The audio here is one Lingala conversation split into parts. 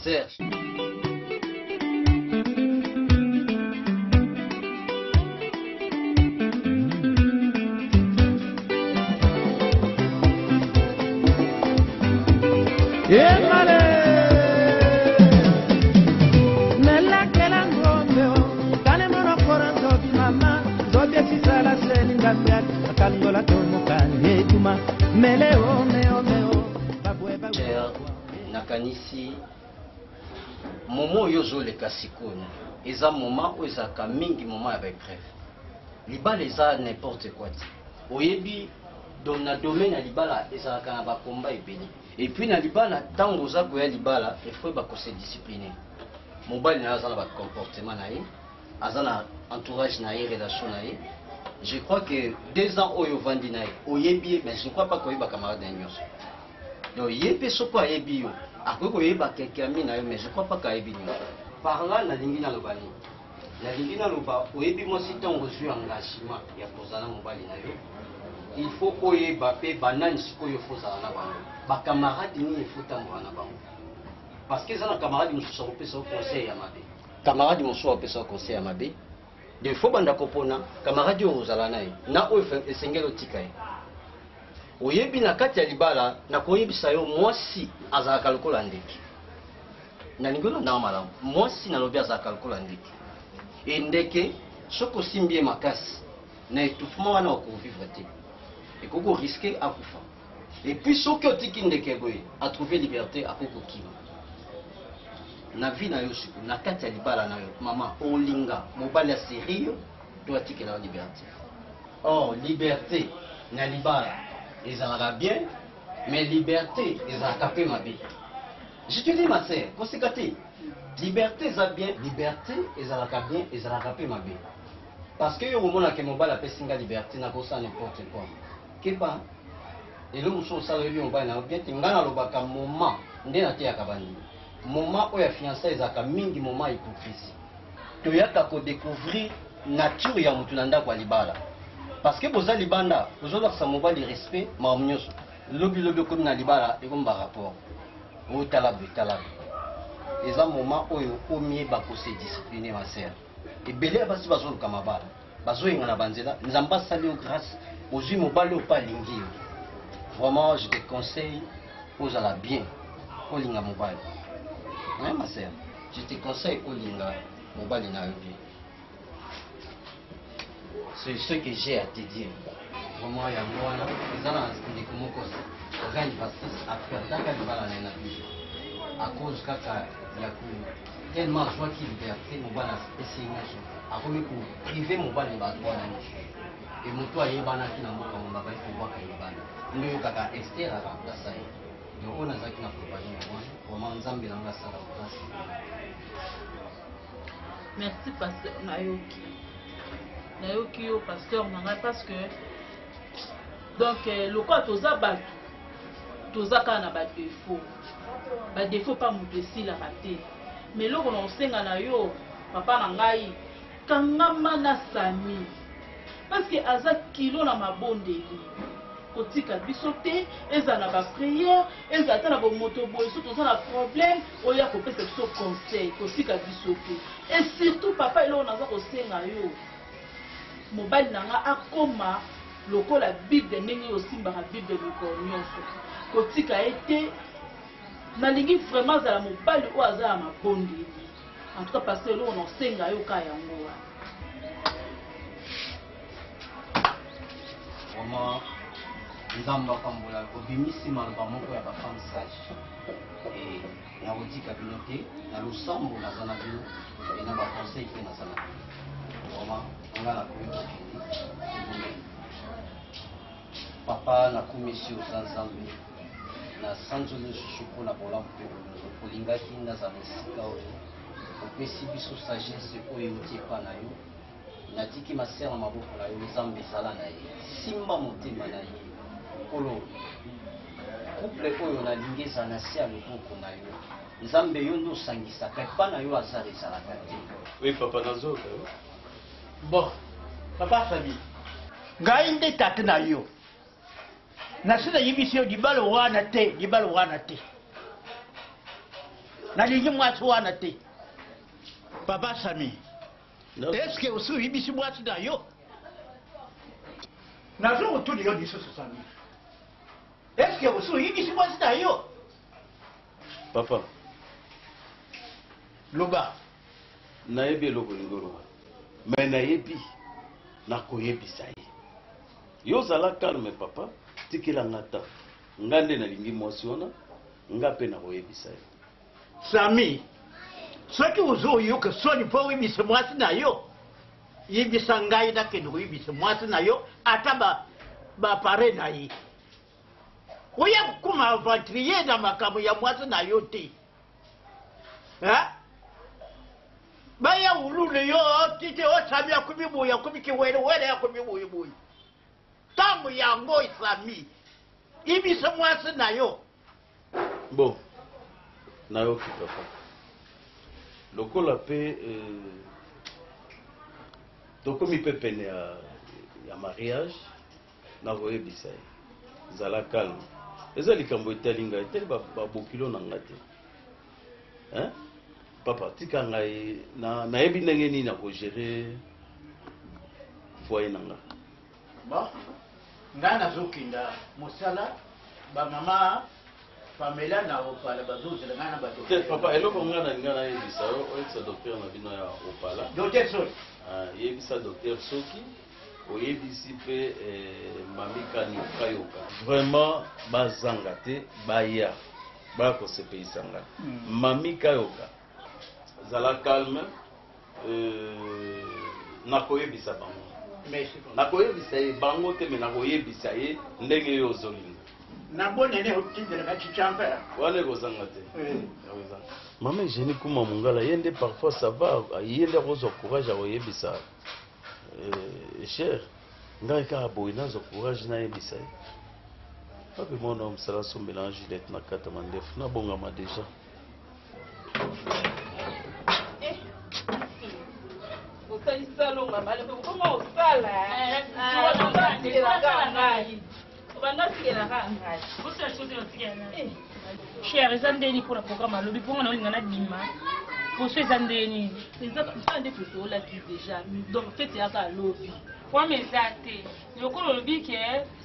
Serge. Cher nakanisi momo yozo le kasikoni eza moment où ezaka mingi moment avec bref libala eza n'importe quoi oyebi donc na domaine ya libala ezalaka na bakomba ebele et puis na libala ntango oza koya libala il faut bakose discipliner mobali na aza na bacomportement na ye aza na entourage na ye relation na ye. Je crois que 2 ans oyo vandi na ye oyebi mais je ne crois pas koyeba camarade na nyonso donc yebi soko ayebi yo akoki koyeba keke ami na yo mais je crois pas kayebi nyonso par là nalingi naloba nini nalingi naloba oyebi mwasi ntango ozwi engagement ya kozala mobali na yo il faut oyeba mpe banani sikoyo fozala na bango bacamarade nini efotambola na bango parce que eza na camarade mosusu akopesa yo conseil ya mabe camarade mosusu akopesa yo conseil ya mabe de fo banda kopona camarade oyo ozala na ye na oyo esengeli otika ye oyebi na kati ya libala nakoyebisa yo mwasi azalaka lokola ndeke nalingi olanda malamu mwasi nalobi azalaka lokola ndeke e ndeke soki osimbi ye makasi na étouffement wana okovivre te ekoki oriske akufa et puis soki otiki ndeke boye atrouve liberté akoki kokima na vie na yo siku na kati ya libala na yo mama olinga mobali ya série to atikela liberté. Or liberté na libala ezalaka bien mais liberté ezalaka pe mabe. Je te dis ma sœur koseka te liberté eza bien liberté ezalaka bien ezalaka pe mabe parce que yo omonaka mobali apesinga liberté na kosala n'importe quoi kepa elo mosusu osala oyebi mobali na yo bien te ngai nalobaka moment nde nateyaka bandimi moment oyo ya fiançai ezalaka mingi moment ya hypocrisie toyaka kodécouvrir nature ya motu na ndako ya libala parce que boza libanda ozolakisa mobali respect makambo nyonso lobilobi okomi na libala ekomi barapport otalabe talabe eza moment oyo omiyeba kose discipline ma sœur ebele ya basi bazoluka mabala bazoyenga na banzela nzambe asali yo grâce ozwi mobali oyo mpe alingi yo vraiment je te conseille ozala bien olinga mobali. Oui, ma sœur, je te conseille olinga mobali na yo bien. C'est ce que j'ai à te dire. Vraiment yango wana ezala ndeko moko ogani basis akataka libala na biso à cause kaka ya ku tellement joie qui liberté mobala esi nyonso akomi ku privé mobali ba droit na nyonso et moto ayebana kina mboka mba ba ko baka libala ndio kaka extérieur à remplacer. Donc on a ça qui n'a pas parlé comment Nzambe langa sala place. Merci pasteur Nayoki. Nayoki au pasteur nanga parce que donc le quoi toza batu toza kana ba défaut pas mon défi la raté mais là on senga na yo papa na ngai kangama na sami parce que aza kilo na mabondeli kotika biso te ezala ba prière ezala ta na bo moto boye so toza na problème oya kopesa biso conseil kotika biso te et surtout papa elo naza kosenga yo mobali nanga akoma lokola bible ndenge osimbaka bible mikolo nyonso kotika ete nalingi vraiment azala mobali oyo aza ya mabondeli en tout cas parce que elo nasenga yo ka yango vraiment nzambe akambola obimisi maloba moko ya bafemme sage et nakotika bino te na losambo naza na bino e na baconseil mpe naza na bino vraiment nga nakomi kokende papa nakomisi oza nzambe na sanzoli lisusu mpona bolamu mpe olingaki nazala esika oyo opesi biso sagesse oyo euti epa na yo natiki masere na maboko na yo nzambe ezala na ye simba motema na ye kolo couple oyo nalingi ezala na se ya loboko na yo nzambe yo nde osangisaka epa na yo azala ezalaka te. Oui papa nazoka. Bon papa Fabi ngai nde tate na yo nasina yibisi yo libala wana te nalingi mwasi wana te papa Sami eske osuyibisi mwasi na yo nazokutuli yo lisusu Sami eske osuyibisi mwasi na yo papa loba nayebi eloko olingi oloba me nayebi nakoyebisa ye yo ozala calme papa tikela nga ta nga nde nalingi mwasi wana nga mpe nakoyebisa ye Sami soki ozoyoka soni mpo oyebisa mwasi na yo yebisa ngai nakende koyebisa mwasi na yo ata bapare na ye oya kokoma aventrier na makambo ya mwasi na yo te baya ulule yo tite osami akomi boye akomi kiwelewele akomi boyeboye ntango yango Sami yebisa mwasi na yo bon nayoki papa lokola mpe tokomi mpe pene ya mariage nakoyebisa ye zala calme eza likambo etali ngai etali babokilo na nga te papa tika ngai nayebi ndenge nini nakogere foye na nga bon ngai nazokinda mosala bamama Pamela na opala bazozela ngana bato te papa eloko nga nalinga nayebisa yo oyebisa docteur na bino ya opala docteur soki yebisa docteur soki oyebisi mpe mami kayoka vraiment bazanga te baya baya kosepelisa nga mami kayoka zala calme nakoyebisa bango nakoyebisa ye bango te me nakoyebisa ye ndenge yo ozolinga nabonene otindelaka chichampera wana ekozanga te mama Eugénie Kuma Mongala ye nde parfois ça va ye nde akozwa courage akoyebisa cher ngai kaka boye nazwa courage nayebisa ye pape mwana mosala sombela na Juliette na kata mandefu nabongama deja osalisa longa bale kokoma osala cher eza ndeni mpona programme alobi mponga naolinga na bima poso eza ndeni eza nde tosolaki déjà donc fete yaka alobi wama eza te lokolo olobi ke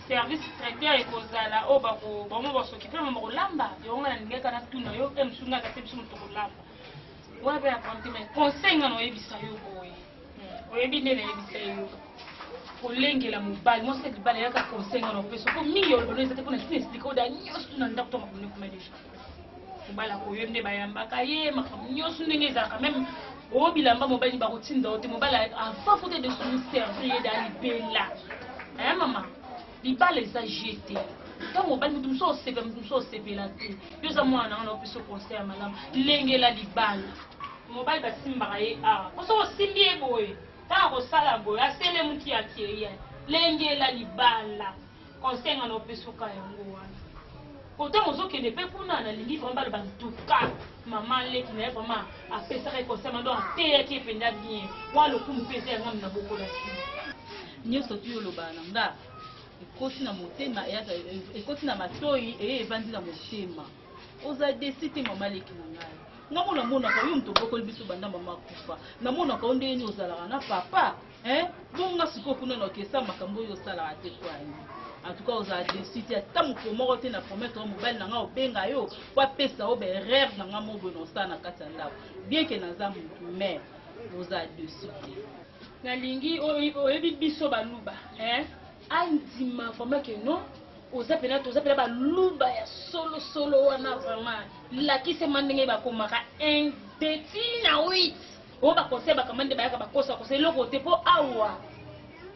service traiteur ekozala oyo bamo basokipe mama kolamba yonga nalingaka na tuna yo emsungaka te biso moto kolamba wana mpe naponte me conseil nga na oyebisa yo boye oyebi nde nayebisa yo kolengela mobali mwasi libala yaka conseil nga na opesa po mingi olobano eza te mpona sina esplika oda nyonso tuna ndako to makambo nekoma deja mobali akoyo nde bayambaka ye makambo nyonso ndenge ezalaka meme oyo bilamba mobali bakotinda o te mobali avant fote de servir ye da libela aya mama libala eza je te ntango mobali mutu mosu osepela mutu mosu osepela te yo oza mwana nanga na opesa conseil ya malamu lengela libala mobali basimbaka ye awa poso osimbi ye boye ntango kosala boye asele muki akeya lengela libala conseil nga na opesa oka yango wana pourtant ozokende mpe kuna nalingi vraimen baloba ntuka mama leki na ye vraimen apesaka ekonsema donc ateyaki ependa bien wana lokumu mpe eza yangami na bokola sima nyonso tu olobaka na nga ekoti na motema ekoti na matoi eye evandi na motema oza desi te mama leki na ngai ngango namonaka yo moto obokoli biso banda mama akufa namonaka yo ndeni ozalaka na papa bonga sikoyo kuna nakesa makambo oyo osalaka te kwani antuka ozala desi te ata moko moko te na promettre o mobali na nga obenga yo po apesa yo berere na nga moboye na osala na kati ya ndako bien ke naza motu mais ozala desi te nalingi oyebi biso baluba andima vraimen ke non oza pena baluba ya solo wana vraiment lakisema ndenge bakomaka indeti na 8 oyo bakonseil bakama nde bayaka bakosa konseil eloko te mpo awa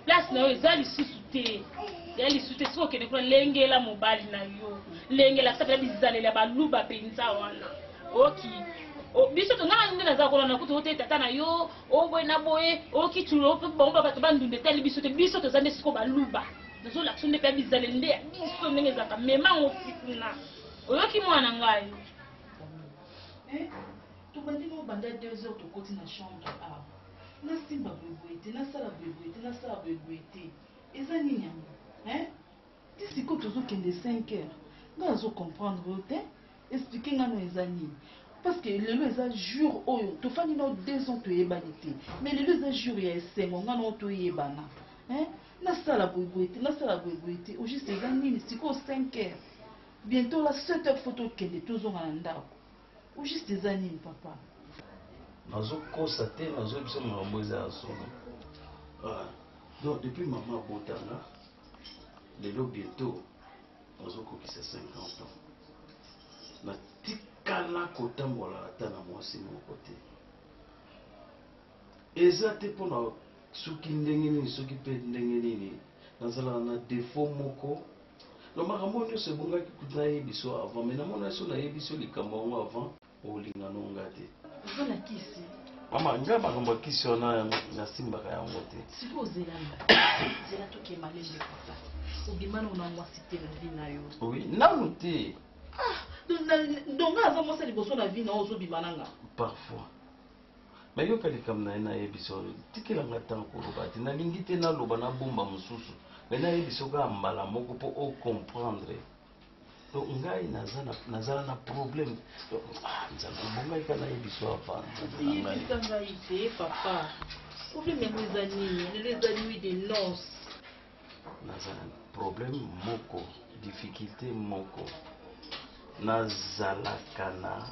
place na yo eza lisusu te ya lisusu te soki okende kuna lengela mobali na yo lengela kisa pena bizaleli ya baluba mpenza wana oki biso tongana nde naza kolona kutu ote tata na yo oboye na boye okitulo bango bato bandunda etali biso te biso toza nde siko baluba nazolakisa nde mpe bizaleli nde ya biso ndenge ezalaka memango fikuna oyoki mwana ngai tobandi nobanda 2 heures tokoti na chambre awa nasimba boyeboye te nasala boyeboye te nasala boyeboye te eza nini yango ti sikoyo tozokende 5 heures ngai azocomprendre yo te explike ngano eza nini parce que lelo eza jour oyo tofandi na 2 ans toyebani te mais lelo eza jour ya esengo nga na toyebana nasala boyeboye te au juste eza nini sikoyo 5 heures bientôt la 7 heures faut tokende tozonga na ndako au juste eza nini papa nazokosa te nazoyebisa makambo eza ya solo donc depuis mama abotanga lelo bientôt nazokokisa 50 ans natikala kotambola ata na mwasi moko te eza te mpona soki ndenge nini soki mpe ndenge nini nazalaka na défaut moko no makambo nyonso ebongaki kutu nayebi so avant mais namona so nayebi so likambo yango avant olingana nga te ozana kisi mama nga makambo ya kisi wana nasimbaka yango te sikoyo ozelanga zela tokema lende papa obimana ona mwasi te na vie na yo oui nanu te donc aza mwasi liboso na vie na yo ozobima nanga parfois mais yoka likambo na ye nayebi so tikelanga ntango koloba te nalingi te naloba nabomba mosusu mais nayebi so kaka mbala moko mpo ocomprendre donc ngai nazala na problème nzambe bongai ka nayebi so yebisa ngai te papa problème yango eza nini lelo eza nuit de noce nazala problème moko difficulté moko nazalaka na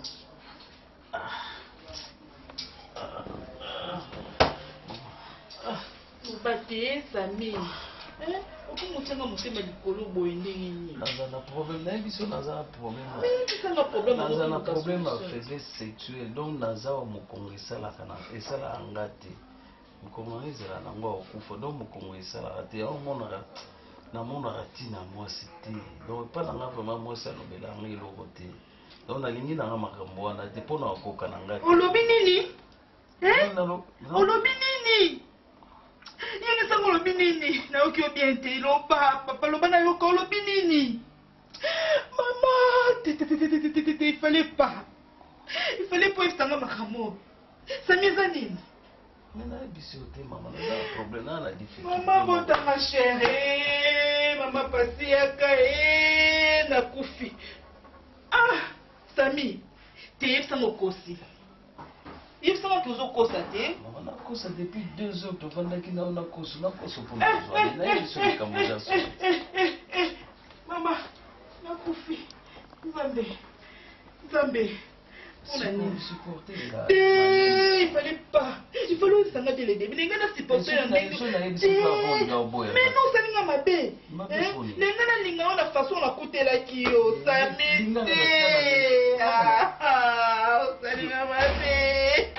bate sami okomotianga motema likolo boye ndenge nini nazala na problème nayebi so nazala na problème ya faiblesse sexuelle donc naza wa mokongo esalaka nga te mokongo ezala nango akufa donc mokongo esalaka te namonaka ntina mwasi te donc epa nanga vraiment mwasi alobela yanga eloko te donc nalingi nanga makambo wana te mpo na bakoka na nga te olobi nini olobi nini yebisango olobi nini nayoki yo bien te loba papa loba nayoka olobi nini mama te il fallait pas po yebisanga makambo sami eza nini nayebiso te mama naza problème naa na difficulté mama botanga chéri mama pasi yaka nakufi sami te yebisanga okosi yebisanga tozokosa te mama nakosa depuis 2 heures tovandaki nao nakoso mpona kozwani nayebiso likambo eza so mama nakufi nzambe il fallait pas. Il fallait s'en aller les débits. Les gars, c'est pas ça. Mais non, ça n'est pas ma bête. Les gars, on a façon à côté là qui ça m'était. Ça n'est pas ma bête.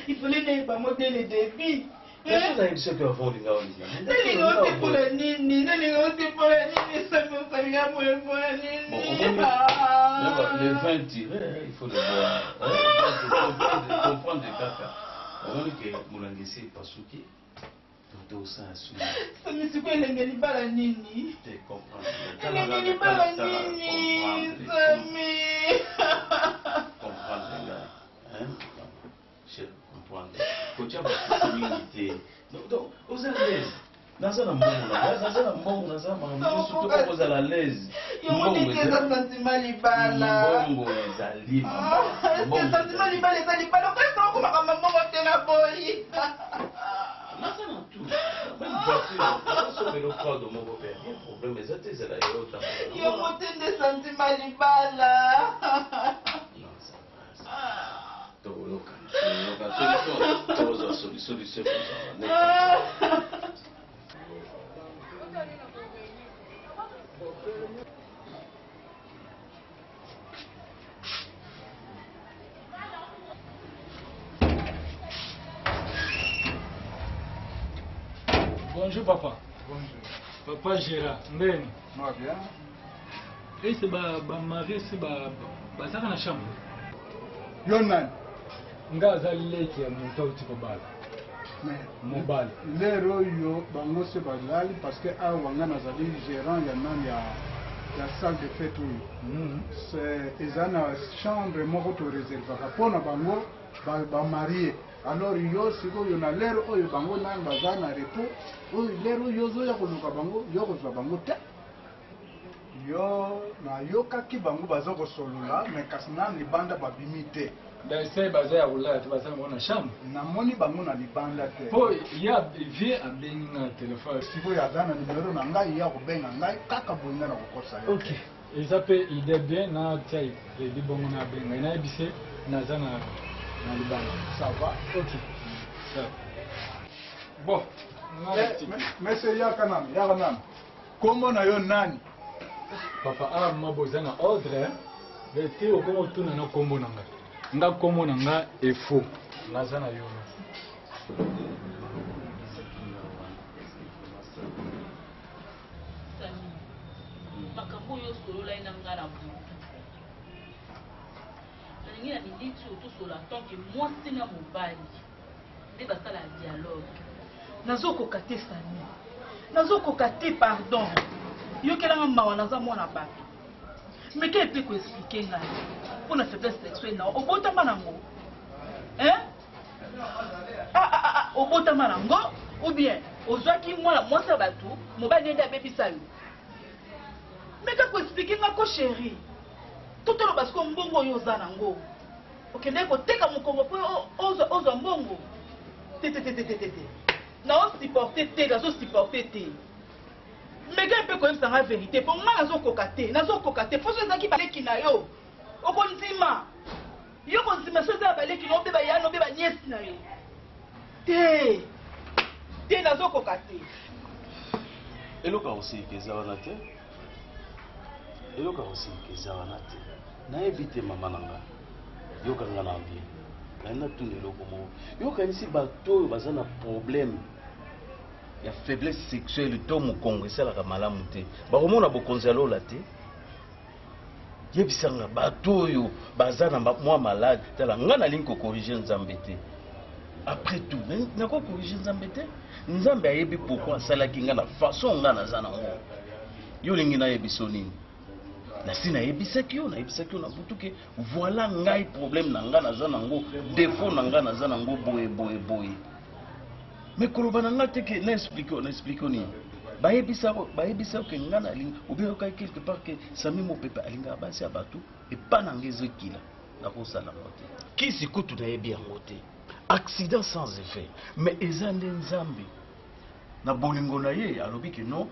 Il fallait n'aller pas monter les débits. Les gens pour la nini, le vin tiré, il faut le boire. Comprendre le caca. On dit que Moulangesi est pas souki. Tout ça a souki. Ça me dit quoi, il n'est pas la nini. Tu comprends. Il n'est pas la nini, Samy. Comprendre là. Je comprends. Faut tu avoir humilité. Donc, vous êtes à l'aise. Naza na mbongo makambo surtout quand vous à l'aise. Mbongo eza sentiment libala. Mbongo ezali. Sentiment libala ezali pas donc ça ko makambo mbongo tena boyi. Naza na tout. Même voiture, ça c'est le frère de mon père. Il y a un problème exact c'est là yo motende sentiment libala. Non, ça va. Toloka. Solution pour ça. Bonjour papa. Bonjour. Papa Gérard, ndeni. Moi bien. Et c'est ba mari c'est ba ça na chambre. Yonan. Nga za leki ya mutauti ko bala. Mais mobile. Lero yo bango se balali parce que a wanga nazali gérant ya nan la salle de fête c'est ezana chambre moko to réservaka pona bango ba marié alors yo siko yo na lero oyo bango na bazana repos oyo lero yo zo ya koluka bango yo ko bango te yo na yokaki bango baza kosolola mais kasi na libanda babimi te c'est basé à Oula, tu vas savoir na chambre. namoni bango na libanda te Po ya vie a bengi na téléphone. sikoyo aza na numero na ngai ya kobenga ngai kaka bolinga na kokosa yo OK. Et ça peut idée bien na tsaï les libongo na benga na bise na zana na libanda. ça va OK. Ça. Bon. mais c'est yaka nani kombo na yo nani Papa a maboza na ordre le te okomo tuna na kombo na nga. Nga kombo na nga e faux. Na zana yo. makambo oyo osolola ye na nga na butu nalingi na militi oyo tosola ntanke mwasi na mobali nde basala ya dialogue nazokoka te sani nazokoka te pardon yokelanga mawa naza mwana bato meke epe koexplike ngai mpona faiblesse sexuelle na obotama nango obotama nango ou bien ozwaki mwana mwasi ya bato mobali nde abebisa yo meka koexplike nga ko chéri totoloba siko mbongo oyo oza nango okende koteka mokongo mpo ozwa mbongo te naosupporte te nazosupporte te meka mpe koyebisa nga verité mpo nga nazokoka te mposo ezalaki baleki na yo okondima yo kondima so eza ya baleki na obeba yana obeba niesi na yo te nazokoka te eloka kosika eza wana te eloka kosika eza wana te nayebi te mama na nga yokanga na bien naina tuna eloko moko yokanisi bato oyo baza na problème ya faiblesse sexuelle to mokongo esalaka malamu te bakomona bokonzi ya lola te yebisanga bato oyo baza na mwa malade tala nga nalingi kokorige nzambe te après tout nakokorige nzambe te nzambe ayebi pourkui asalaki nga na façon nga naza nango yo olingi nayebiso nini nasi nayebisaki yo na butuke voilà ngai problème na nga naza nango défaut na nga naza nango boye mais koloba na nga teke na explique nini bayebisa ke nga nalingi obien okaki quelque part ke sami mopepe alingaka basi ya bato epa na nga ezokila nakosala ngo te kisi kutu nayebi yango te accident sans effet mais eza nde nzambe na bolingo na ye alobi ke non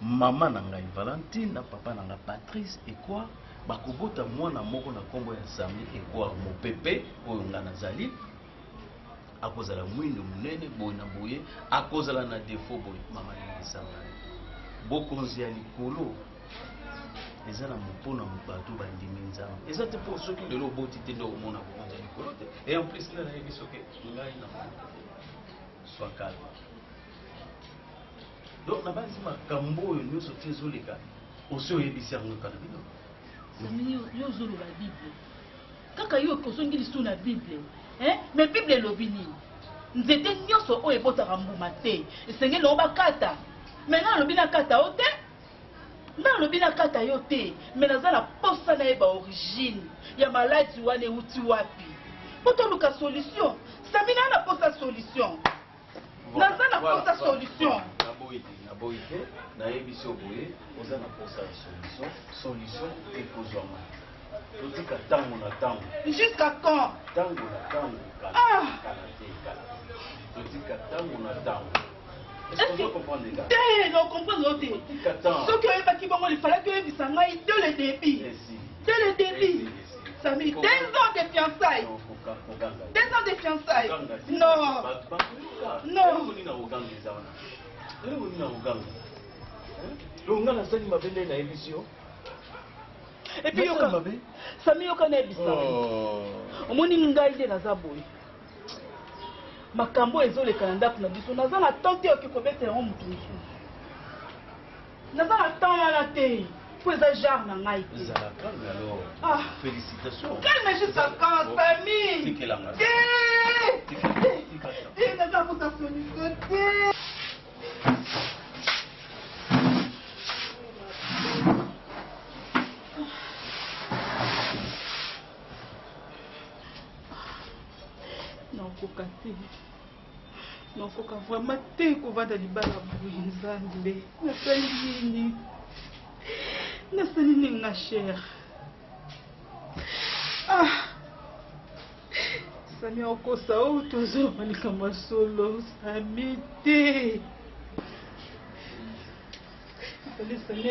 mama na ngai Valentine na papa na nga Patrice ekwa bakobota mwana moko na kombo ya Sami ekwa mopepe oyo nga nazali akozala mwindo munene boye na boye akozala na défaut boye mama lingisanga bokonzi ya likolo eza na mopona bato bandimi nzambe eza te mpo soki lelo oboti te nde omona bokonzi ya likolo te et en plus nde nayebi soki ngai na sois calme donc nabanzi makambo oyo nyonso te ezoleka osi oyebisi yango kana bino sami yo ozoloba bible kaka yo kozongi lisu na bible mais bible elobi nini nzete nyonso oyo ebotaka mbuma te esengeli nango bakata mais nga nalobi nakata yo te nga nalobi nakata yo te mais naza na posa nayeba origine ya maladi wana euti wapi po toluka solution sami naa na posa solution naza na posa solution naboyi te nayebisi oboye oza na posa ya solution ekozwama totika ntango na ntango jusqu'à quand ntango na ntango kala totika ntango na ntango te naocomprendre yo te soki oyebaki bango lifalaki oyebisa ngai dès le début sami 2 ans de fiançailles 2 ans de fiançailles non longa nasali mabe nde nayebisi yo epuis yoka sami yoka nayebisa omoni ngai nde naza boye makambo ezoleka na ndako na biso naza na temps te oki kobetela yango motu mosusu naza na temps wana te po eza genre na ngai te calme jusqu'à quand sami naza kosa solution te nakoka te nakoka vraiment te kovanda libala boye nzambe nasali nini nga cher Sami okosa oyo tozoba likambo solo Sami te ifale Sami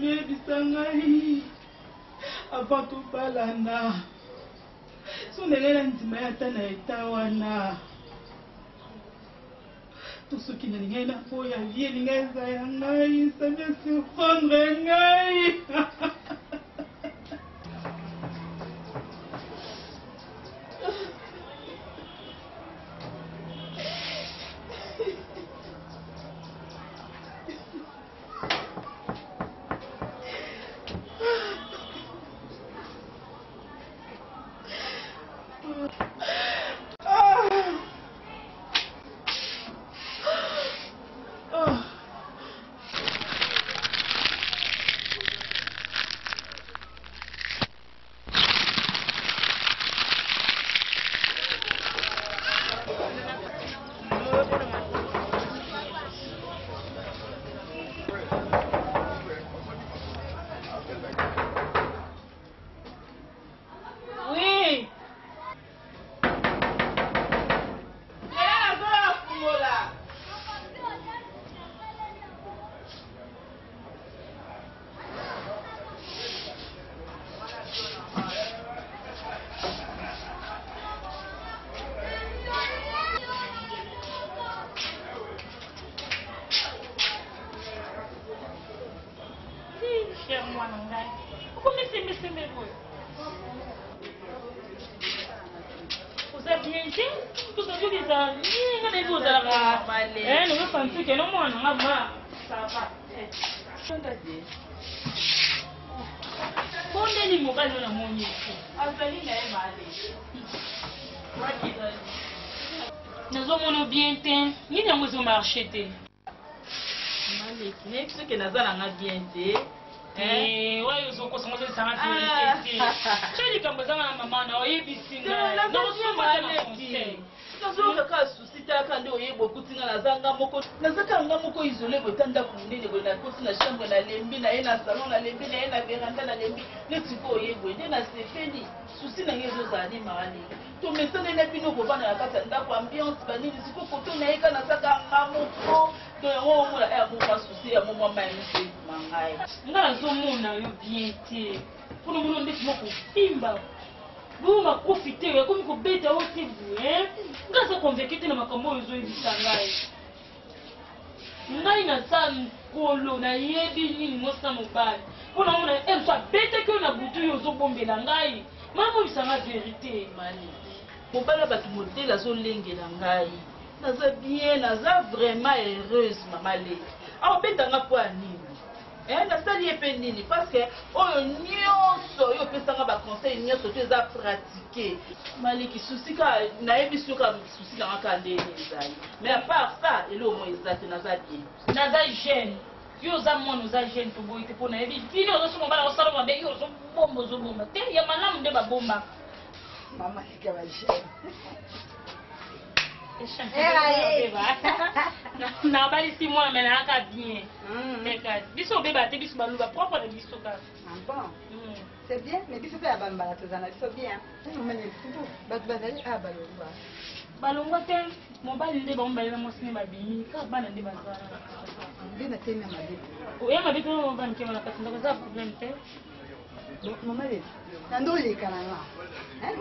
ayebisa ngai avant tobalana so ndenge na ndima ya ata na eta wana to soki nalingi ngai nafoya vie elinga eza ya ngai Sami asurprendre ngai nazomona bien te nini yango ezomarche te maleki soki nazalanga bien te oyo ozokosango ozosanga te so likambo ezanga na mama na oyebisi ngai nazokaka susi taka nde oyeba okutinga nazaka moko isole boye ta ndako monene boye nakoti na chambre nalembi na ye na salon nalembi na ye na veranda nalembi neti ko oyeboye nde nasepeli susi na ye ezozala nde maleki tomesanela bino kovanda na kati ya ndako ambiance banini siko koto na ye ka nazaka nga moko to yango omona ya mokwa susi ya momwa mayemiso mangai nga nazomona yo bien te mpona mona ndeti moko pimba boyo makofi te yakomi kobeta o te boye nga aza konveke te na makambo oyo ezoyebisa ngai naza nkolo nayebi nini mosa mobali mpona mona erso abetaki oyo na butu oyo ozobombela ngai mamoyebisanga verité mobali bato modele azolengela ngai naza bien naza vraiment heureuse mama leki aobetanga mpo ya nini nasali ye mpe nini parce que oyo nyonso oyo opesanga baconseil nyonso to eza pratike maleki susi ka nayebi soki susi nanga ka ndeni ezali mais à part ça elo omo eza te naza bien naza jeune yo oza mwana oza jeune toboyi te mpo nayebi bini ozoso mobala osala mabe yo ozobomba te ya malamu nde babomba mama leki ya bajeune nabalisi mwana me nayaka bien biso obeba te biso baluba propre na biso kaka bon c'est bien mais biso mpe ya bambala tozala biso bien bato bazali balongwa balongwa te mobali nde bango balela mwasi ne babimi kaka bana nde bazala nde natemi ya mabe oya mabe te banikema na kasi ndako eza problème te mama leki nando oleka na nga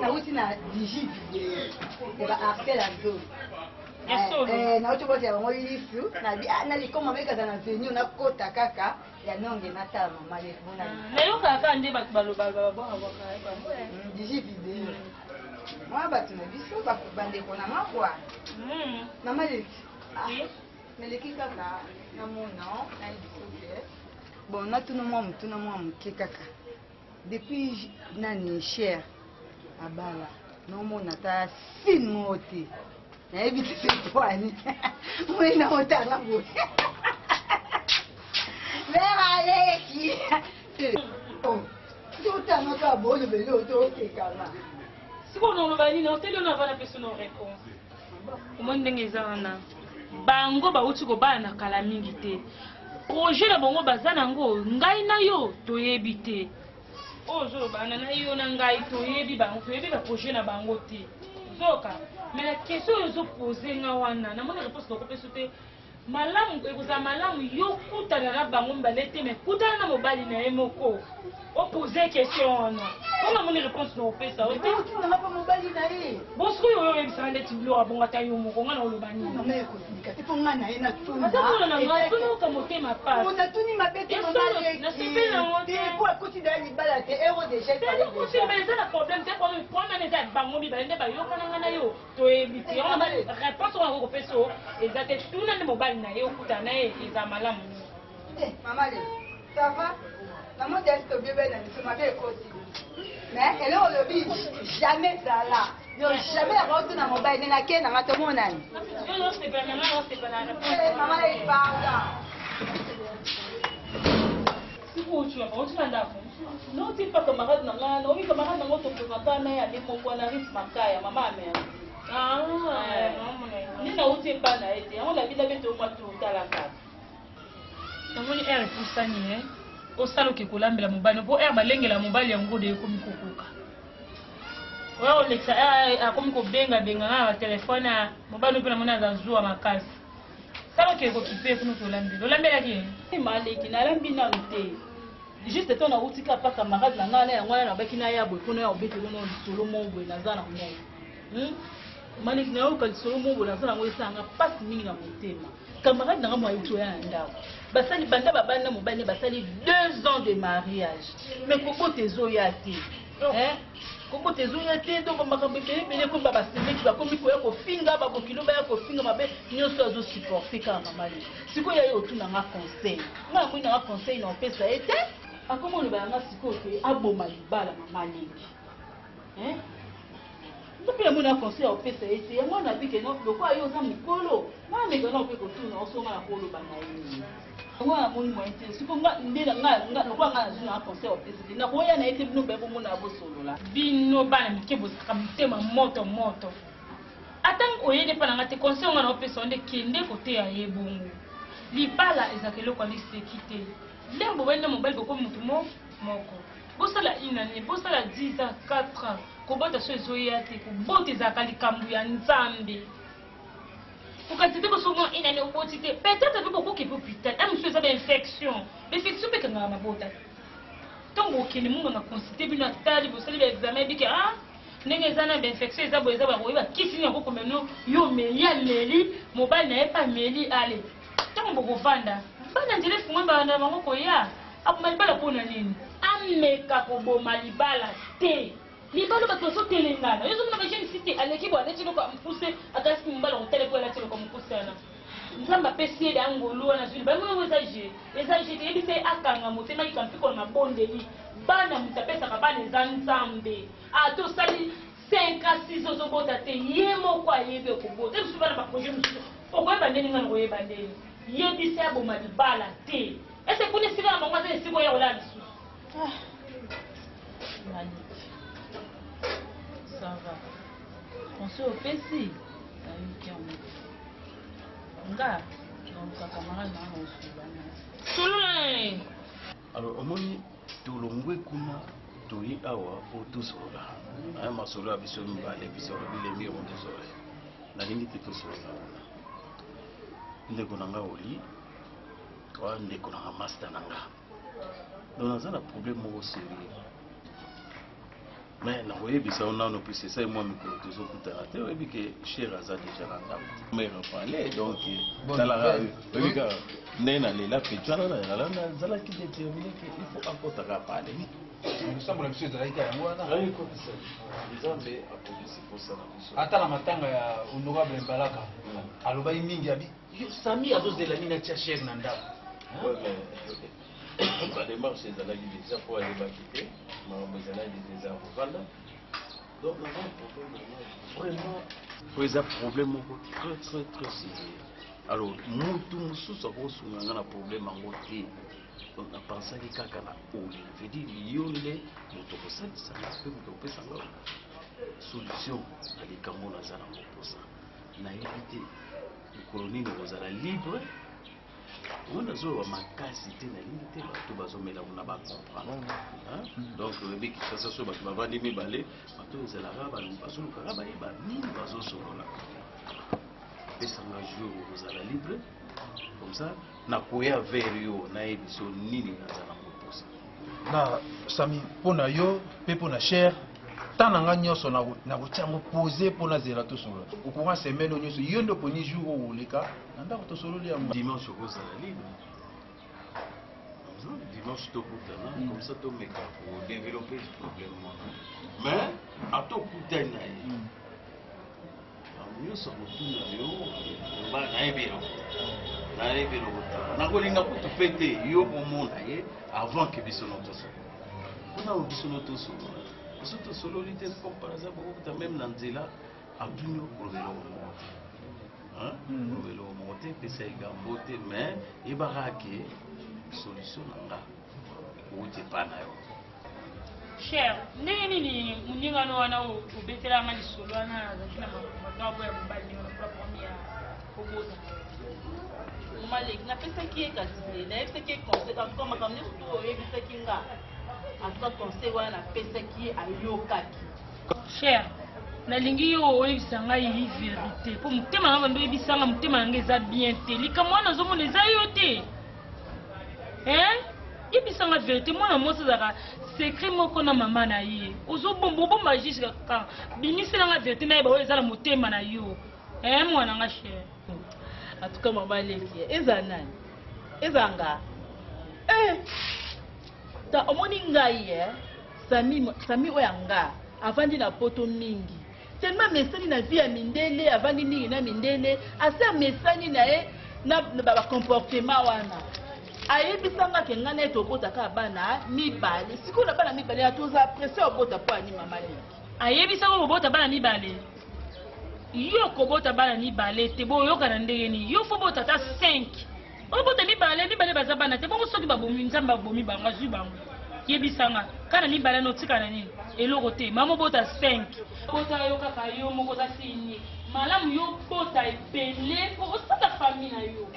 nauti na digi video ya baartel ya zone nauti kotya bango lisu nalikoma mekaza na venu nakota kaka ya nonge natala mama leki nayokaka kaka nde bato balobaka digi video mwa bato na biso bandeko na mabwa mama leki meleki kaka namona nayebiso te bon natuna mwa moke kaka depuis nani cher abala nomona ta fine mo te nayebi te pwani mwina otala boye vera leki totanaka boyo bele otokekana sikoyo noloba nini oteli ono avana mpe so no réponse omoni ndenge eza wana bango bauti kobala na kala mingi te projet na bango baza nango ngai na yo toyebi te oyo ozolobana na yo na ngai toyebi bango toyebi baprojet na bango te zoka mais la question oyo ozopose nga wana namoni réponse nakopesa te malamu ekozala malamu yo kutana na bango mibale te mais kutana na mobali na ye moko opose question wana mpona moni réponse nakopesa o te otinanga mpo mobali na ye bosiko oyo oyebisaka ndeti biloko abongo ata yo moko nga na oloba nini mama ekosindika te mpo nga na ye natuna ata mpona na ngai tonoka motema pasi moto atuni mabe te nasepeli nango te po akoti na ye libala te ero deja mais eza na problème te problème eza bango mibale nde bayokananga na yo toyebi te réponse wana kokopesa o eza te tuna nde mobali na ye okutana na ye eza malamu mama le ça va na modeste tobiebe na biso mabe ekoti mais eloko olobi jamais zala yo jamais yakotuna mobali nde nake nanga tomonani mama le ipanga sikootuna baotuna ndako noti mpa camarade na nga naomi camarade nango topresenta na ye ale moko na ris makaya mama amere nde nauti epa na ye te yango labila bete omwa totalaka namoni ere epusani osala oke kolambela mobali mpo ere balengela mobali yango de ekomi kokoka oya olekisa akomi kobengabenga nga na batelefone ya mobali mpe namoni aza zuwa makasi sala oke kokipe kuna tolambela olambelaki maleki nalambi nanu te juste to nautika pa camarade na ngai na yango wana nabaki na ya boye mpona ya obetelo no lisolo mo boye naza na mo maleki nayoka lisolo mo boye naza nango esanga mpasi mingi na motema camarade nanga moayuti oya na ndako basali banda babali na mobali basali 2 ans de mariage mais kobota ezoya te kobota ezoya te donc makambo ebelebele komi babasemeki bakomi koya kofinga babokilo baya kofinga mabe nyonso azosupporte kaka mamali sikoyo yaye otunanga conseil ngai moi nanga conseil na opesa ye te akomi olobaya sikoyo te aboma libala mamaleki ndopi yamoni na conseil ya opesa ye te yango na bike lokola yo oza mokolo namekana ope kotuna osonga na koloba na ye yango namoni moye te siko lokola nga nazwi na conseil ya opesa te nakoya na ye te bino baye bomona bosolola bino bana mike bozaka mitema moto moto atango oyede mpa nanga te conseil onga na opesa nde kende koteya ye bongo libala ezaka eloko aliseki te ndenge bobali na mobali bokomi motu moko bosala inane bosala 10 ans 4 ans kobota so ezoya te kobota ezalaka likambo ya nzambe okati te bosongo inane oboti te peut-être mpe bokoki mpe hôpital mosu eza bainfection bainfection mpe ekangaka mabota ntango okende mungu na consulté bino atali bosali baexamen bike ndenge eza na bainfection eza boye eza bakoyeba kisi nini yango komeno yo meli ameli mobali na ye mpe ameli ale ntango bokovanda bana nzela efungwe banda bango koya aboma libala mpona nini ameka koboma libala te libala bato bazotelengana yo zomona bajeune site aleki bo aleti loko ampuse akasiki mobala kotele po alati loko amopuse wana nzambe apesi ye dangolo wana zwi bango eza je te yebi se akanga motema yika mpikola mabondeli bana moto apesaka bana eza nzambe tosali 5 à 6 ozobota te ye moko ayebi okobota mosusu bana baprojet mosusu okoyeba ndeni nga nakoyeba ndeni yebisi aboma libala te ese kuna esika na bango aza esika oya kolala lisusu ça va conseil opesi nayoki yango nga naluka camarade nanga osulana sololane alors omoni tolongwe kuna toyi awa po tosolola aya masolo ya biso mibale biso bilembi yango tozole nalingi te tosolola wana ndeko na nga oli oya ndeko na nga master na nga donc naza na problème moko sérieux mais nakoyebisa nano puisque esai mwa mikolo tozokutana te oyebi ke cher aza déjà na ndako mais reparle donc talaka oyebi kaka ndenge nalela petu wana nazalaki déterminé ke il faut akotaka pale losambo na biso ezalaki ka yango wana nzambe apolisi posala biso ata na matanga ya honorable mbalaka alobaki mingi abi sami azozela nini atia cher na ndako badémarche ezalaki déjà po ayebaki te makambo ezalaki déjà kovanda donc naza problème vraiment po eza problème moko très sérieux alors mutu mosusu akosunga nga na problème yango te donc napensaki kaka na oyo vedire yo nde moto kosalisanga mpe moto kopesanga solution à likambo nazala moposa nayebi te mikolo nini kozala libre on a zo makasi te nalingi te bato bazomela na bacomprendre donc oyebi kisasa so bato bavandi mibale bato ezalaka bazolukaka bayeba nini bazosolola pesanga jour kozala libre comme ça nakoya vers yo nayebi so nini nazala moposa na sami mpona yo mpe mpona cher ntango nanga nyonso nakotiango pose mpona zela tosolola okonga semaine nyonso yo nde oponi jour oyo oleka na ndako tosololi yango dimanche okozala libre dimanche tokutana comme ça tomeka kodévelopper problème wana mais atokutani na ye nyonso akotuna yo nayebi eloko nakolinga kutu mpe te yo omona ye avant ke biso no tosolola mpona biso no tosolola biso tosololi te comme par exemple okokuta même na nzela atuni okolobela omongo te kolobela omongo te epesa egambo te mais yebaka ke solution na nga outi epa na yo cher ndenge nini moningano wana obetelanga lisolo wana azalaki na makambo ya mobali na premier kobota maleki napesaki ye kasi nayebisaki ye conseil antuka makambo nyonso to oyebisaki nga antuka conseil wana napesaki ye ayokaki cher nalingi yo oyebisa ngai vérité mpo motema nanga ndo oyebisanga motema nanga eza bien te likambo wana nazomona eza yo te yebisanga vérité mwana mwasi azalaka secret moko na mama na ye ozobomba jusqu'à quand bimiselanga vérité nayeba oyo eza na motema na yo mwana nga cher atuka mama leki eza nani eza nga ta omoni ngai sami oyo nga avandi na poto mingi tellement mesani na vie ya mindele avandi mingi na mindele ase mesani na ye na bacomportement wana ayebisanga ke ngai naye tobotaka bana mibale sikoyo na bana mibale atoza presse obota mpo ani mama leki ayebisanga kobota bana mibale yo kobota bana mibale te boyokana ndenge nini yo fo bota ata 5 obota mibale baza bana te bongo soki babomi nzambe abomi bango azwi bango yebisanga kana mibale notikana nini eloko te mama obota 5 bota yo kaka yo moko oza fini malamu yo bota ebele po osala famille na yo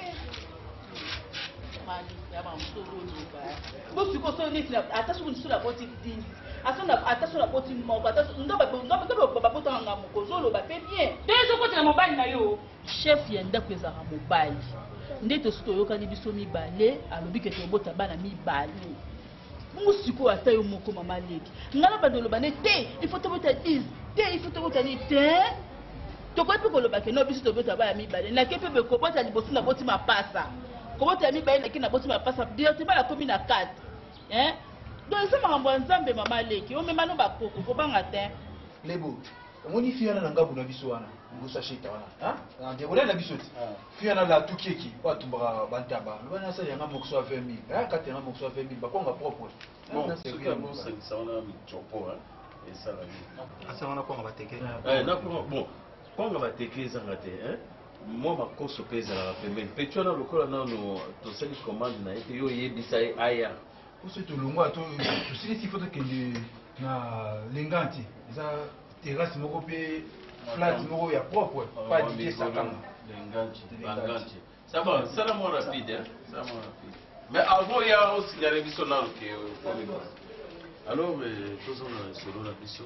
ata soki liso na boti 10 ata so na boti moko ndo babotanga nga moko ozoloba mpe bien nde ezokotela mobali na yo chef ya ndako ezalaka mobali nde tosi toyokani biso mibale alobi ke tobota bana mibale bongo sikoyo ata yo moko mama leki ngai na bando oloba ne te ifo tobota 10 te ifo tobota ni te tokoki mpe koloba ke no biso tobota bana mibale nake mpe bekobota liboso na boti mapasa kobota mibale naki na boti mapasa directement nakomi na 4 donc eza makambo ya nzambe mama leki omemano bakoko kobanga te lebo omoni fi wana na ngabu na biso wana liboso asheta wana ndekole na biso te fi wana la tukieki oyo atumbaka bantaba lobana asali yanga mokoso ya 20 000 kati yanga mokoso ya 20 000 bakonga propre soki yangosangisa wana micopo esalami asa wana konga bateke bon konga bateke ezanga te mwa makoso mpe ezalaka pembeni mpe twana lokola nano tosali commande na ye te yo oyebisa ye aya poso tolongwa tosilisi fo tokende na lenganti eza terrasse moko mpe flat moko ya propre pa dije sakanga lenganti ça va sala mo rapide mais avant ya osignale biso nano ke alors tozonga solo na biso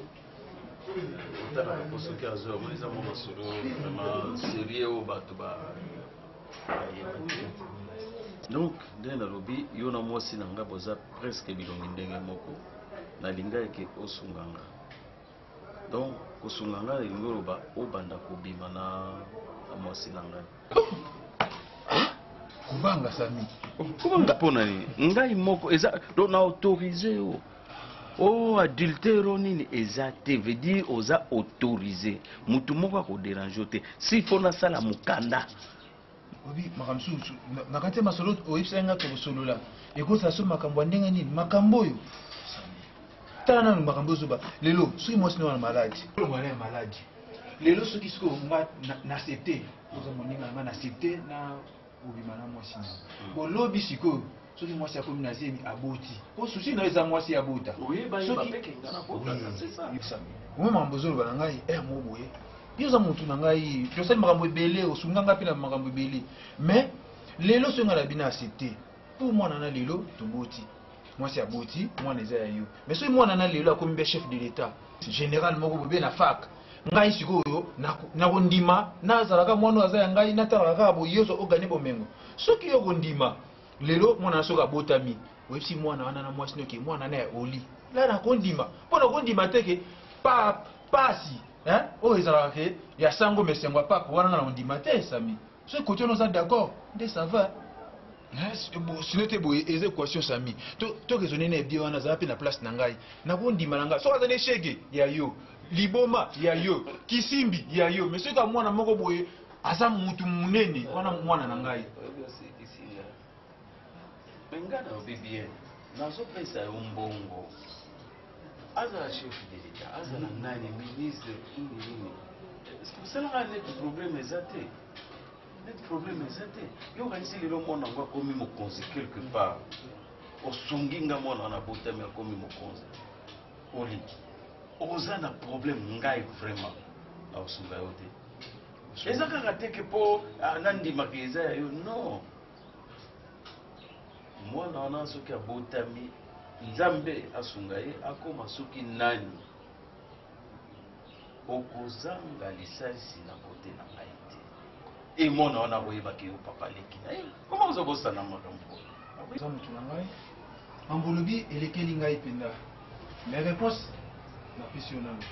otalaka po soki azwa omoni eza mwa masolo vraiment serie oyo bato bayeba te donc nde nalobi yo na mwasi na nga boza presque bilongi ndenge moko nalinga eke osunganga donc kosunganga elingi oloba obanda kobima na mwasi na ngai kobanga sami kobanga mpona nini ngai moko eza donc na autorise yo adultère nini eza te veut dire oza autorisé mutu moko akoderange te si fo nasala mokanda obi makambo susu na kati ya masolo oyebisa nga tokosolola ekozala so makambo ya ndenge nini makambo oyo tala nano makambo ozoba lelo soki mwasi na wana maladi mwana ya maladi lelo soki sikoyo nga nasepte oza moninga na nga nasepte na obima na mwasi na bolobi sikoyo soki mwasi akomi na zemi aboti po susi na eza mwasi abota ome makambo ozoloba na ngai moko boye yo oza motu na ngai tosali makambo ebele osunga ngai mpe na makambo ebele mais lelo soki ngai na bino accepte pour mwana na lelo toboti mwasi aboti mwana eza ya yo mais soki mwana na lelo akomi mpe chef de l'état général moko bobe na fac ngai sikoyo nakondima nazalaka mwana oyo aza ya ngai natalaka kaka boye yo ogane bomengo soki yo kondima lelo mwana na soki abotami oyebisi mwana wana na mwasi noke mwana na ya oli la nakondima mpo nakondima teke pasi oyo ezalaka ke ya sango mesengo ya papa wana nga na kondima te sami soki koti wana oza d'accord nde ça va sino te boye eza équation sami tokezone na ebie wana azala mpe na place na ngai nakondima na ngai soki aza na eshege ya yo liboma ya yo kisimbi ya yo mais soki mwana moko boye aza mutu munene wana mwana na ngai benga na obi bien nazopesa yo mbongo azala chef de l'état azala nani ministre nini osalaka neti problème eza te neti problème eza te yo okanisi lelo mwana yango akomi mokonzi quelque part osungi nga mwana wana botami akomi mokonzi oli oza na problème ngai vraiment aosunga yo te eza kaka teke mpo nandimaka eza ya yo non mwana wana soki abotami nzambe asunga ye akoma soki nani okozanga lisalisi na kote na ngai te mwana wana akoyebaki yo papa leki na ye koma ozobosana makambo eza motu na ngai ambolobi elekeli ngai mpenza mais réponse napesi yo nano te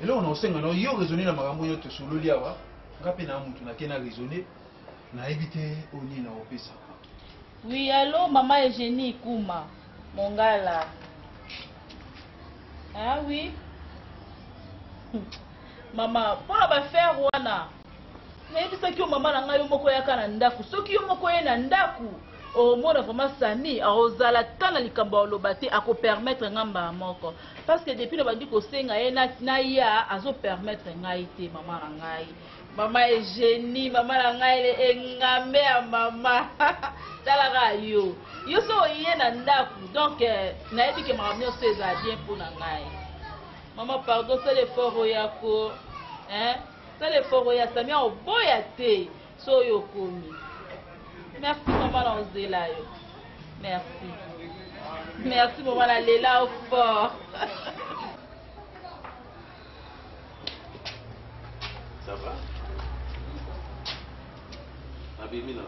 eloko na osenga na yo raisonne na makambo oyo tosololi awa nga mpe na motu nake na raisonne nayebi te oyo nini na opesa. Oui, allô, maman Eugénie Kouma, Mongala. Ah oui. Maman, pour la faire wana. Mais tu sais que maman n'a pas eu moko yaka na ndaku. Soki yo moko ye na ndaku. Au moins vraiment sani a ozala tana likamba lobate ako permettre ngamba moko. Parce que depuis le bandi ko senga ye na ya azo permettre ngai te maman ngai. Maman Eugénie, maman ngai engame ya maman. Talaga yo so yé na ndaku donc na yebi ke maman nyonso eza bien pour na ngai. Maman pardon c'est l'effort oyako c'est l'effort oya samia oboya te so yo komi. Merci maman na ozela yo. Merci. Merci maman la lela au fort. Ça va? Abimina.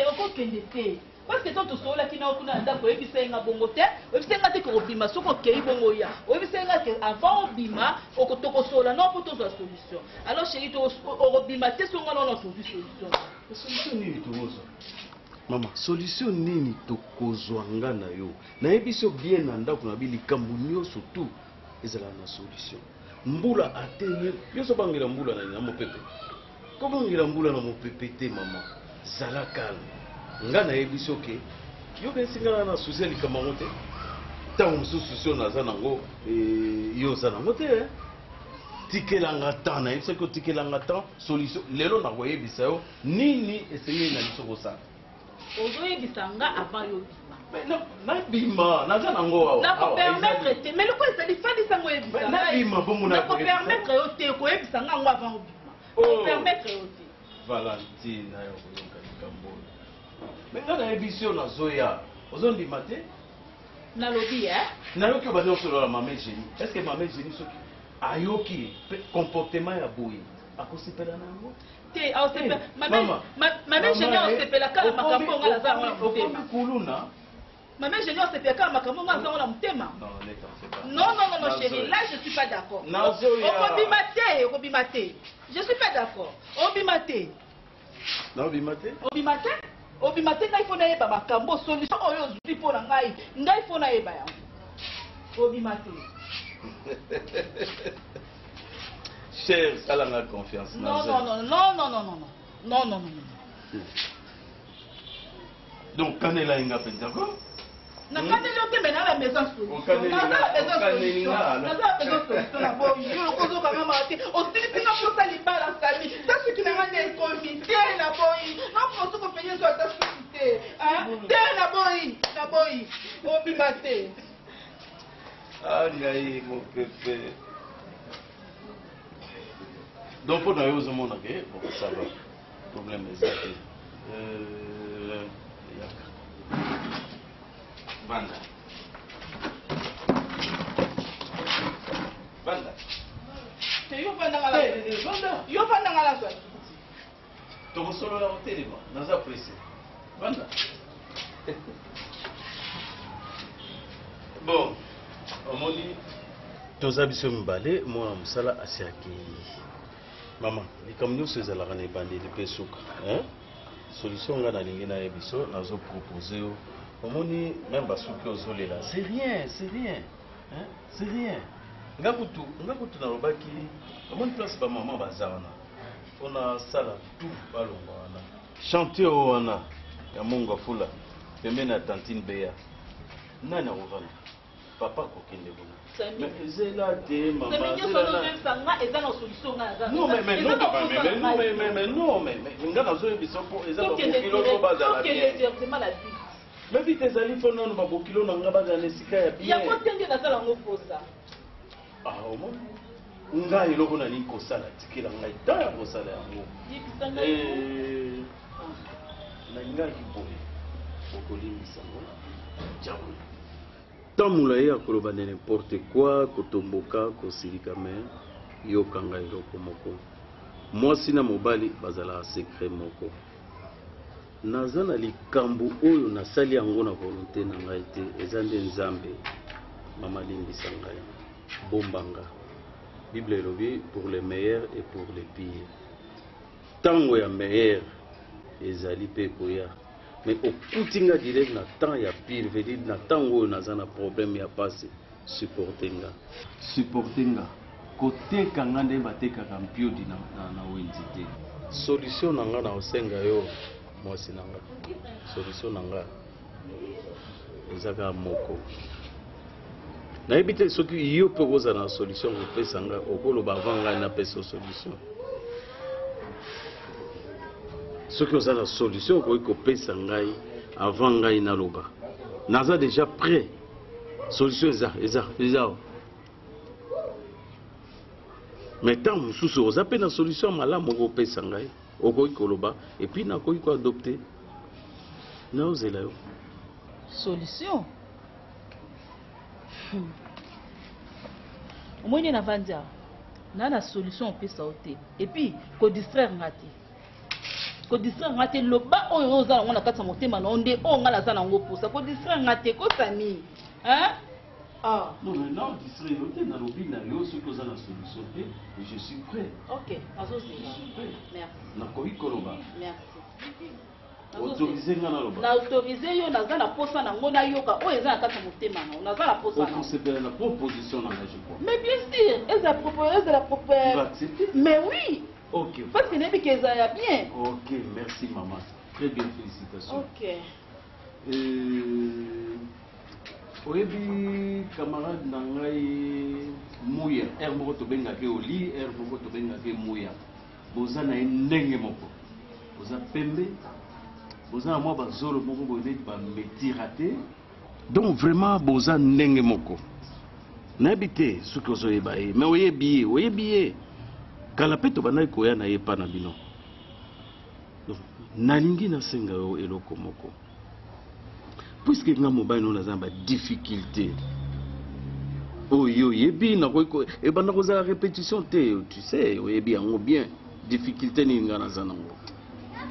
okokende te parce que tant tosololaki na okuna ndako oyebisenga bongo te oyebisenga te kokobima soki okei bongo ya oyebisenga ke avant obima tokosola no mpo tozwa solution alors chéri okobima te songa nona tozwi solution nini tokozwa mama solution nini tokozwa nga na yo nayebi so bien na ndako na bilikambo nyonso tu ezala na solution mbula ateye yoso bangela mbula na mopepe ko bangela mbula na mopepe te mama zala calme nga na yebi soke yo besinga na souci likambo te tango mosusu sio naza nango yo za nango te tikelanga temps na yebi soki otikelanga temps solution lelo na koyebisa yo nini esengeli na biso kosala ozoyebisa nga avant yo nabima naza nango awa nakopermettre te mais loko ezali fandisa ngo yebisa nabima mpo nakopermettre yo te koyebisa nga ngo avant obima opermettre yo te Valentine ayo koyoka likambo mais nga nayebi yo nazoya ozondima te nalobi nayoki oyo bazosolola mama Eugénie est ce que mama Eugénie soki ayoki comportement ya boye akosepela na yango te aosepela mama Eugénie aosepela kala makambo nga naza ngo na motema kuluna mama Eugénie aosepela kala makambo nga naza ngo na motema non chérie là je suis pas d'accord okobima te je suis pas d'accord obima te obima te ngai fo nayeba makambo solution oyo ozwi mpo na ngai fo nayeba yango obima te cher salanga confiance non donc kanela inga penza ko nakandeli yo te me na la maison solution naza la maison solution na boyi yo lokozokanga maka te osilisinga mposa libala sami ta soki nanga nde ekomi te na boyi naposo kopenye so ata soki te te na boyi obima te ngai mopepe donc mpo na yo ozomona ke ça va problème eza te yaka banda yo vandanga la zwa tokosolola kotelema naza presse banda bon omoni toza biso mibale mwana mosala asiaki mama likambo nyonso ezalaka na ebandeli mpe suka solution nga nalingi naye biso nazopropose yo omoni meme basuki ozolela c'est rien nga kutu nalobaki omoni place bamama baza wana mpona sala tu balongwa wana chantier o wana ya mongo afula pembeni ya tantine beya nani akovanda papa kokende kuna ezela te mama nga nazoyebisa mpo eza babokilo to bazala bien me vite ezali mpo nano babokilo na nga bazala na esika ya bien omoni ngai eloko nalingi kosala tikela ngai ta ya kosala yango nalingaki boye okolimbisango jawe tamula ye akoloba na n'importe quoi kotomboka kosilika me yokanga eloko moko mwasi na mobali bazalaka secret moko naza na likambo oyo nasali yango na volonté na ngai te eza nde nzambe mama limbisa ngai bombanga bible elobi pour les meilleurs et pour les pires ntango ya meilleur ezali mpe koya mais okuti nga direct na temps ya pire veut dire na ntango oyo naza na problème ya pasi supporte nga koteka nga nde batekaka mpiodi na wenzi te solution na nga na osenga yo mwasi na nga solution na nga eza kaka moko nayebi te soki yo mpe okozala na solution kopesa nga okoloba avant ngai napesa solution soki oza na solution okoki kopesa ngai avant ngai naloba naza déjà prêt solution eza mais ntango mosusu oza mpe na solution malamu okopesa ngai okoki koloba epuis nakoki koadopte naozela yo solution omoni na vandi awa na solution opesa yo te epuis kodistraire nga te kodistraire nga te loba oyo oza nango na kati ya motema na yo nde oyo nga naza nango posa kodistraire nga te kosami non mais non distraire yo te nalobi na yo soki oza na solution te je suis prêt ok azozela merci nakoki koloba merci autorisé nga naloba na autorisé yo naza na posa nango nayoka oyo eza na kati ya motema na yo naza na posa nango okosepela na proposition nanga je crois mais bien sûr ezala mais oui ok parce que nayebi ke ezala bien ok merci maman très bien félicitations ok oyebi camarade na ngai muya ere moko tobengaki oli ere moko tobengaki muya boza na ye ndenge moko boza pembe boza na mwa bazolo moko boye neti bametira te donc vraiment boza ndenge moko nayebi te soki ozoyeba ye mais oyebi ye kala mpe tobandaki koya na ye pa na bino nalingi nasenga yo eloko moko puisque nga mobali no naza na badifficulté oyo oyebi nakoki ebanda kozala répétition te tu sais oyebi yango bien difficulté nini nga naza nango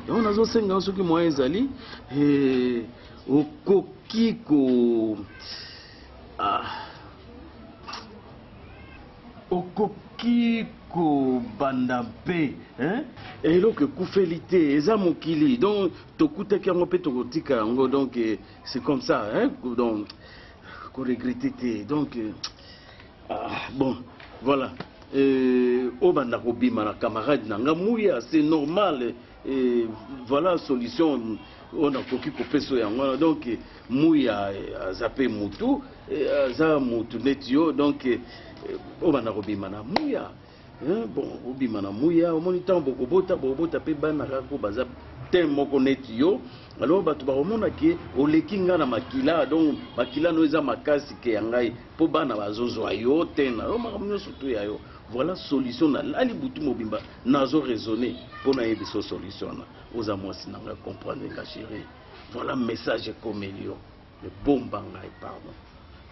yango nazosenga yo soki moyen ezali okoki okoki kobanda mpe eloko ekufeli te eza mokili donc tokutaki yango mpe tokotika yango donc c'est comme ça donc koregrete te donc bon voilà obanda kobima na camarade na nga muya c'est normal et voilà solution on a koki kopeso yango donc muya zape mutu za mutu netio donc on va robima na muya bon robima na muya au moniteur bokobota pe bana ko baza tem moko netio alors batu ba romona ki olekinga na makila donc makila no eza makasi ke yangai po bana bazozo ayo tena o makamyo surtout yayo voilà solution na lali butu mobimba nazo raisonner pour na yebiso solution na oza mwasi nanga comprendre nga chérie voilà message comme elio le bon bangai pardon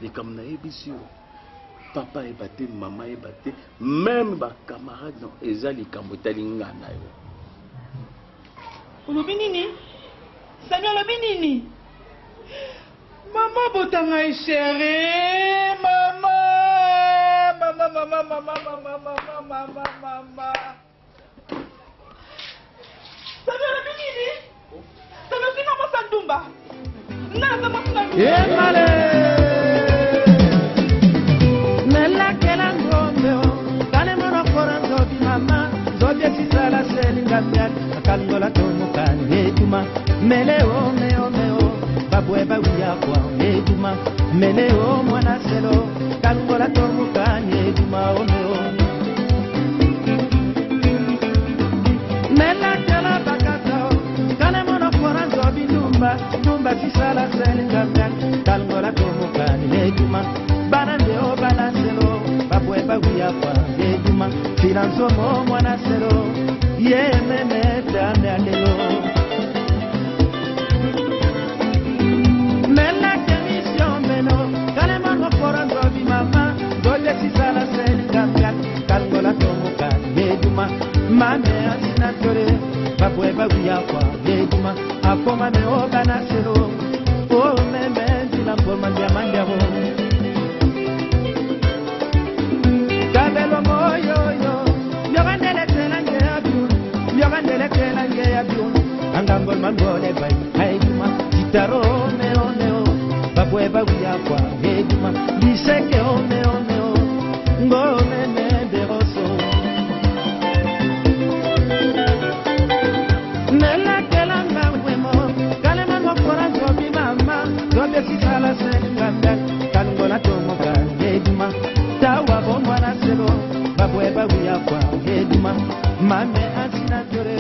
les comme na yebisio papa e baté maman e baté même ba camarade non ezali kamotali ngana yo olobi nini Sami olobi nini mama botanga chérie mama Sami olobi nini Sami sina mosandumba naza mosandumba Emale Nella kela ngombe kale mono koranzo bi mama zobe sisala selinga myal akalgola tomuka heduma meleo meo babwe bawiya kwa heduma meleo mwana selo kalgola tomuka heduma omeo nella kela bakata kale mono koranzo bi dumba sisala selinga myal kalgola tomuka heduma banandeo banaselo babwe bawiya kwa heduma filanzo mo mwana selo ye meme dame alelo nella kemission meno kale mango forando bi mama doje sisala selinga myal kalgola tomuka heduma mame asina tore babwe bawiya kwa heduma akoma me o banaselo o meme dina por mandia ho kabelo moyo yo yogandele telange abion angangol mangole bay hayduma gitaro meo babwe bawiya kwa heduma liseke o meo ngome de roso nella kelanga wemo kale mango koranzo bi mama dobe sisala senga kangola tomoka heduma tawa bomwana selo babwe bawiya kwa heduma mame asina tore